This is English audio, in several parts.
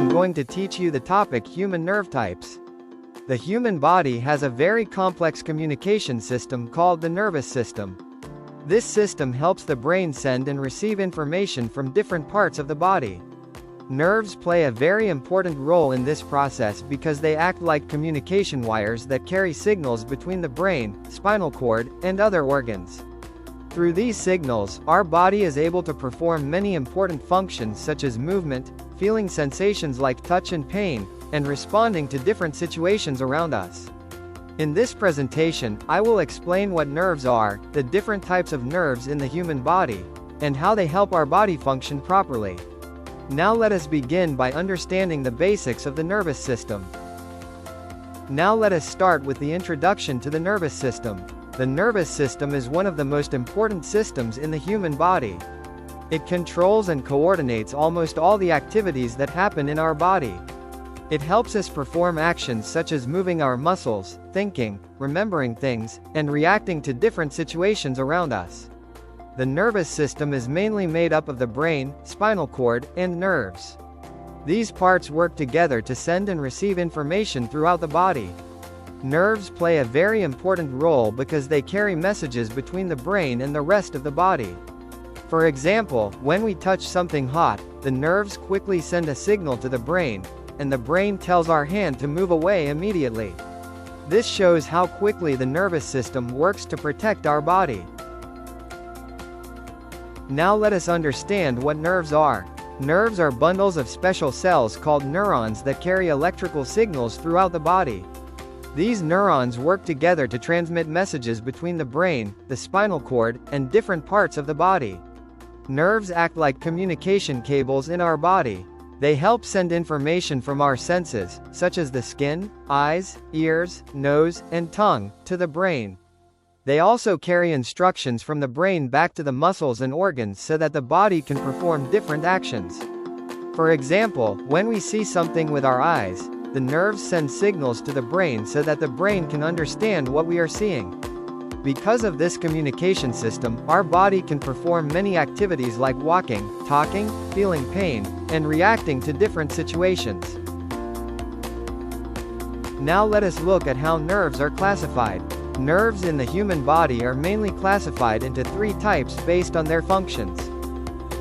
am going to teach you the topic human nerve types. The human body has a very complex communication system called the nervous system. This system helps the brain send and receive information from different parts of the body. Nerves play a very important role in this process because they act like communication wires that carry signals between the brain, spinal cord, and other organs. Through these signals, our body is able to perform many important functions such as movement, feeling sensations like touch and pain, and responding to different situations around us. In this presentation, I will explain what nerves are, the different types of nerves in the human body, and how they help our body function properly. Now let us begin by understanding the basics of the nervous system. Now let us start with the introduction to the nervous system. The nervous system is one of the most important systems in the human body. It controls and coordinates almost all the activities that happen in our body. It helps us perform actions such as moving our muscles, thinking, remembering things, and reacting to different situations around us. The nervous system is mainly made up of the brain, spinal cord, and nerves. These parts work together to send and receive information throughout the body. Nerves play a very important role because they carry messages between the brain and the rest of the body. For example, when we touch something hot, the nerves quickly send a signal to the brain, and the brain tells our hand to move away immediately. This shows how quickly the nervous system works to protect our body. Now let us understand what nerves are. Nerves are bundles of special cells called neurons that carry electrical signals throughout the body. These neurons work together to transmit messages between the brain, the spinal cord, and different parts of the body. Nerves act like communication cables in our body. They help send information from our senses, such as the skin, eyes, ears, nose, and tongue, to the brain. They also carry instructions from the brain back to the muscles and organs so that the body can perform different actions. For example, when we see something with our eyes, the nerves send signals to the brain so that the brain can understand what we are seeing. Because of this communication system, our body can perform many activities like walking, talking, feeling pain, and reacting to different situations. Now let us look at how nerves are classified. Nerves in the human body are mainly classified into three types based on their functions.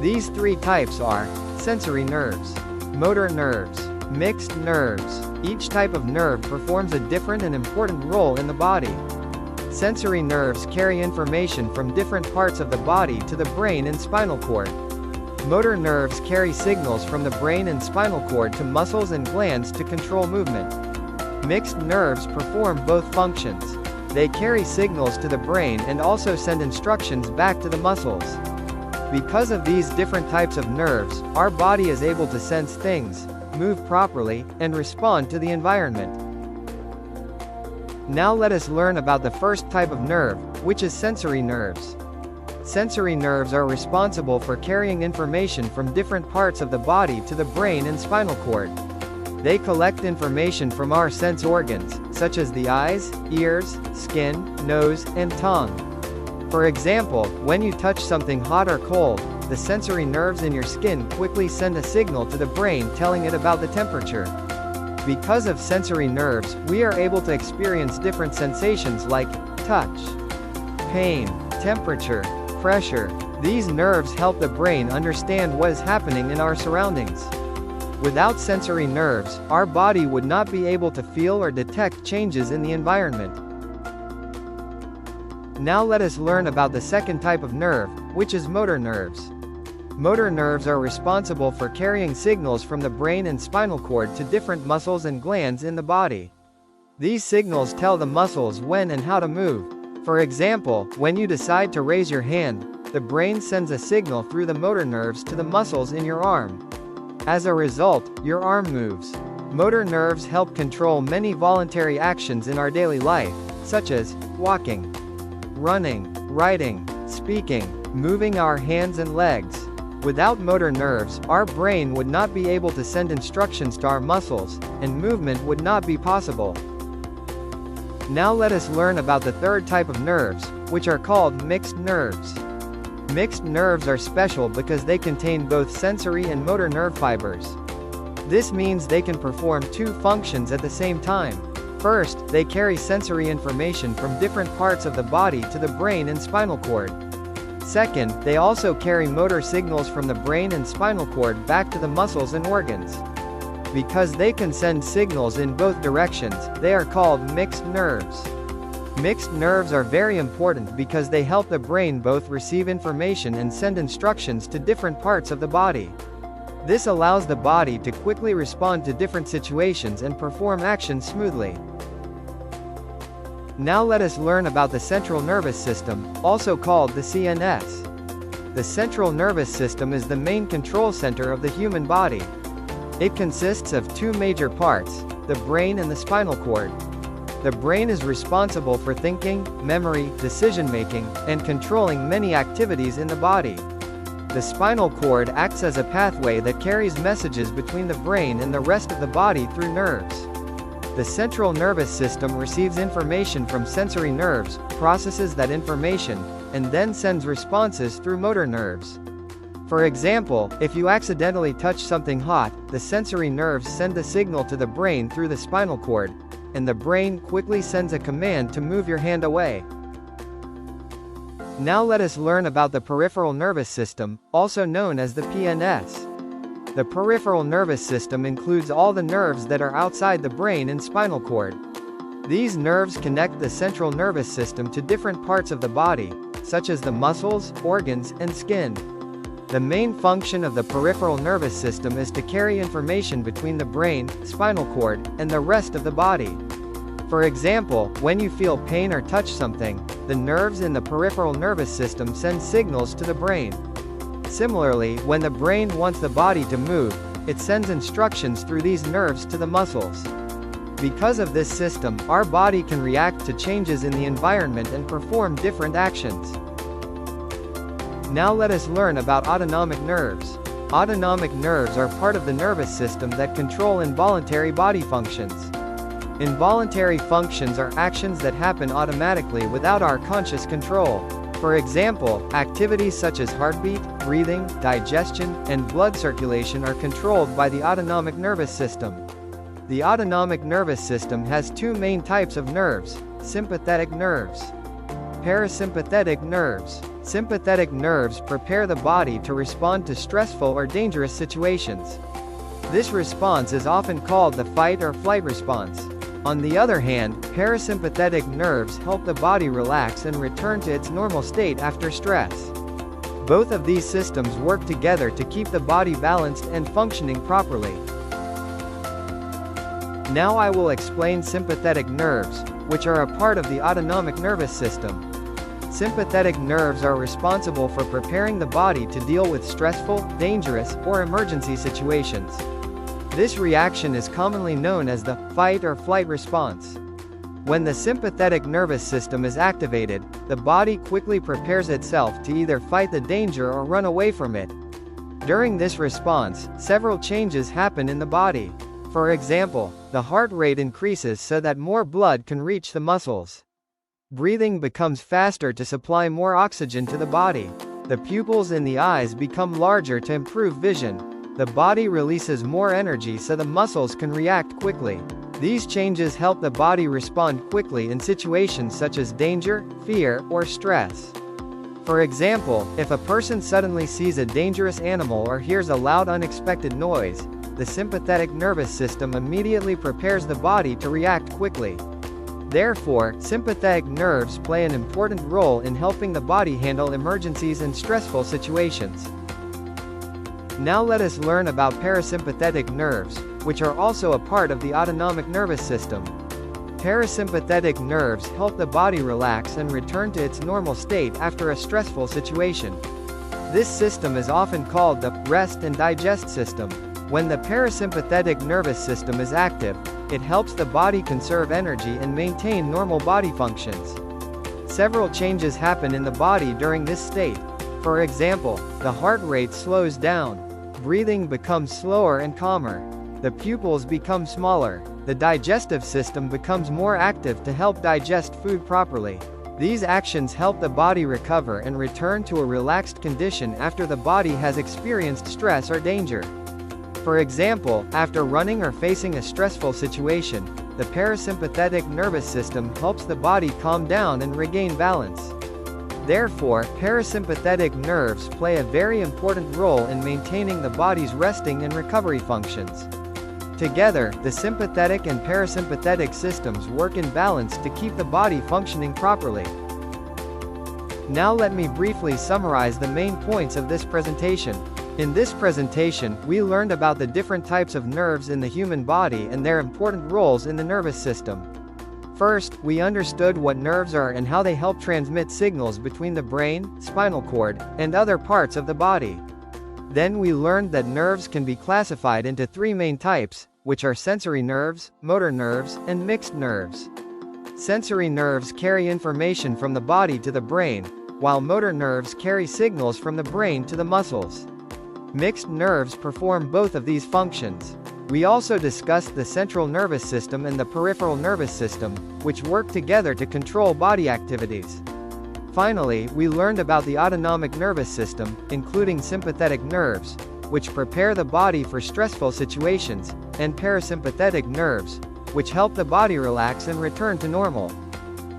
These three types are sensory nerves, motor nerves, mixed nerves. Each type of nerve performs a different and important role in the body. Sensory nerves carry information from different parts of the body to the brain and spinal cord. Motor nerves carry signals from the brain and spinal cord to muscles and glands to control movement. Mixed nerves perform both functions. They carry signals to the brain and also send instructions back to the muscles. Because of these different types of nerves, our body is able to sense things, move properly, and respond to the environment. Now let us learn about the first type of nerve, which is sensory nerves. Sensory nerves are responsible for carrying information from different parts of the body to the brain and spinal cord. They collect information from our sense organs, such as the eyes, ears, skin, nose, and tongue. For example, when you touch something hot or cold, the sensory nerves in your skin quickly send a signal to the brain telling it about the temperature. Because of sensory nerves, we are able to experience different sensations like touch, pain, temperature, pressure. These nerves help the brain understand what is happening in our surroundings. Without sensory nerves, our body would not be able to feel or detect changes in the environment. Now let us learn about the second type of nerve, which is motor nerves. Motor nerves are responsible for carrying signals from the brain and spinal cord to different muscles and glands in the body. These signals tell the muscles when and how to move. For example, when you decide to raise your hand, the brain sends a signal through the motor nerves to the muscles in your arm. As a result, your arm moves. Motor nerves help control many voluntary actions in our daily life, such as walking, running, writing, speaking, moving our hands and legs. Without motor nerves, our brain would not be able to send instructions to our muscles, and movement would not be possible. Now let us learn about the third type of nerves, which are called mixed nerves. Mixed nerves are special because they contain both sensory and motor nerve fibers. This means they can perform two functions at the same time. First, they carry sensory information from different parts of the body to the brain and spinal cord. Second, they also carry motor signals from the brain and spinal cord back to the muscles and organs. Because they can send signals in both directions, they are called mixed nerves. Mixed nerves are very important because they help the brain both receive information and send instructions to different parts of the body. This allows the body to quickly respond to different situations and perform actions smoothly. Now let us learn about the central nervous system, also called the CNS. The central nervous system is the main control center of the human body. It consists of two major parts, the brain and the spinal cord. The brain is responsible for thinking, memory, decision-making, and controlling many activities in the body. The spinal cord acts as a pathway that carries messages between the brain and the rest of the body through nerves. The central nervous system receives information from sensory nerves, processes that information, and then sends responses through motor nerves. For example, if you accidentally touch something hot, the sensory nerves send the signal to the brain through the spinal cord, and the brain quickly sends a command to move your hand away. Now let us learn about the peripheral nervous system, also known as the PNS. The peripheral nervous system includes all the nerves that are outside the brain and spinal cord. These nerves connect the central nervous system to different parts of the body, such as the muscles, organs, and skin. The main function of the peripheral nervous system is to carry information between the brain, spinal cord, and the rest of the body. For example, when you feel pain or touch something, the nerves in the peripheral nervous system send signals to the brain. Similarly, when the brain wants the body to move, it sends instructions through these nerves to the muscles. Because of this system, our body can react to changes in the environment and perform different actions. Now let us learn about autonomic nerves. Autonomic nerves are part of the nervous system that control involuntary body functions. Involuntary functions are actions that happen automatically without our conscious control. For example, activities such as heartbeat, breathing, digestion, and blood circulation are controlled by the autonomic nervous system. The autonomic nervous system has two main types of nerves: sympathetic nerves, parasympathetic nerves. Sympathetic nerves prepare the body to respond to stressful or dangerous situations. This response is often called the fight or flight response. On the other hand, parasympathetic nerves help the body relax and return to its normal state after stress. Both of these systems work together to keep the body balanced and functioning properly. Now I will explain sympathetic nerves, which are a part of the autonomic nervous system. Sympathetic nerves are responsible for preparing the body to deal with stressful, dangerous, or emergency situations. This reaction is commonly known as the fight or flight response. When the sympathetic nervous system is activated, the body quickly prepares itself to either fight the danger or run away from it. During this response, several changes happen in the body. For example, the heart rate increases so that more blood can reach the muscles. Breathing becomes faster to supply more oxygen to the body. The pupils in the eyes become larger to improve vision. The body releases more energy so the muscles can react quickly. These changes help the body respond quickly in situations such as danger, fear, or stress. For example, if a person suddenly sees a dangerous animal or hears a loud unexpected noise, the sympathetic nervous system immediately prepares the body to react quickly. Therefore, sympathetic nerves play an important role in helping the body handle emergencies and stressful situations. Now let us learn about parasympathetic nerves, which are also a part of the autonomic nervous system. Parasympathetic nerves help the body relax and return to its normal state after a stressful situation. This system is often called the rest and digest system. When the parasympathetic nervous system is active, it helps the body conserve energy and maintain normal body functions. Several changes happen in the body during this state. For example, the heart rate slows down. Breathing becomes slower and calmer. The pupils become smaller. The digestive system becomes more active to help digest food properly. These actions help the body recover and return to a relaxed condition after the body has experienced stress or danger. For example, after running or facing a stressful situation, the parasympathetic nervous system helps the body calm down and regain balance. Therefore, parasympathetic nerves play a very important role in maintaining the body's resting and recovery functions. Together, the sympathetic and parasympathetic systems work in balance to keep the body functioning properly. Now let me briefly summarize the main points of this presentation. In this presentation, we learned about the different types of nerves in the human body and their important roles in the nervous system. First, we understood what nerves are and how they help transmit signals between the brain, spinal cord, and other parts of the body. Then we learned that nerves can be classified into three main types, which are sensory nerves, motor nerves, and mixed nerves. Sensory nerves carry information from the body to the brain, while motor nerves carry signals from the brain to the muscles. Mixed nerves perform both of these functions. We also discussed the central nervous system and the peripheral nervous system, which work together to control body activities. Finally, we learned about the autonomic nervous system, including sympathetic nerves, which prepare the body for stressful situations, and parasympathetic nerves, which help the body relax and return to normal.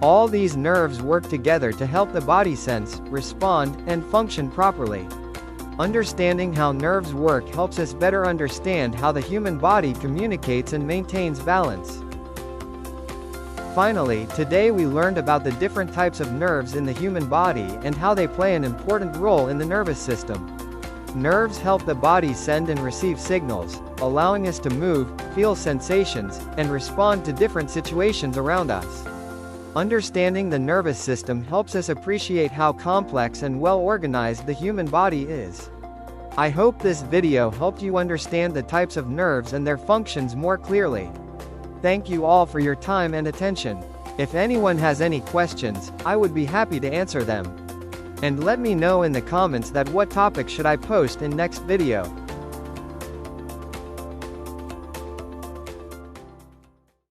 All these nerves work together to help the body sense, respond, and function properly. Understanding how nerves work helps us better understand how the human body communicates and maintains balance. Finally, today we learned about the different types of nerves in the human body and how they play an important role in the nervous system. Nerves help the body send and receive signals, allowing us to move, feel sensations, and respond to different situations around us. Understanding the nervous system helps us appreciate how complex and well-organized the human body is. I hope this video helped you understand the types of nerves and their functions more clearly. Thank you all for your time and attention. If anyone has any questions, I would be happy to answer them. And let me know in the comments that what topic should I post in next video.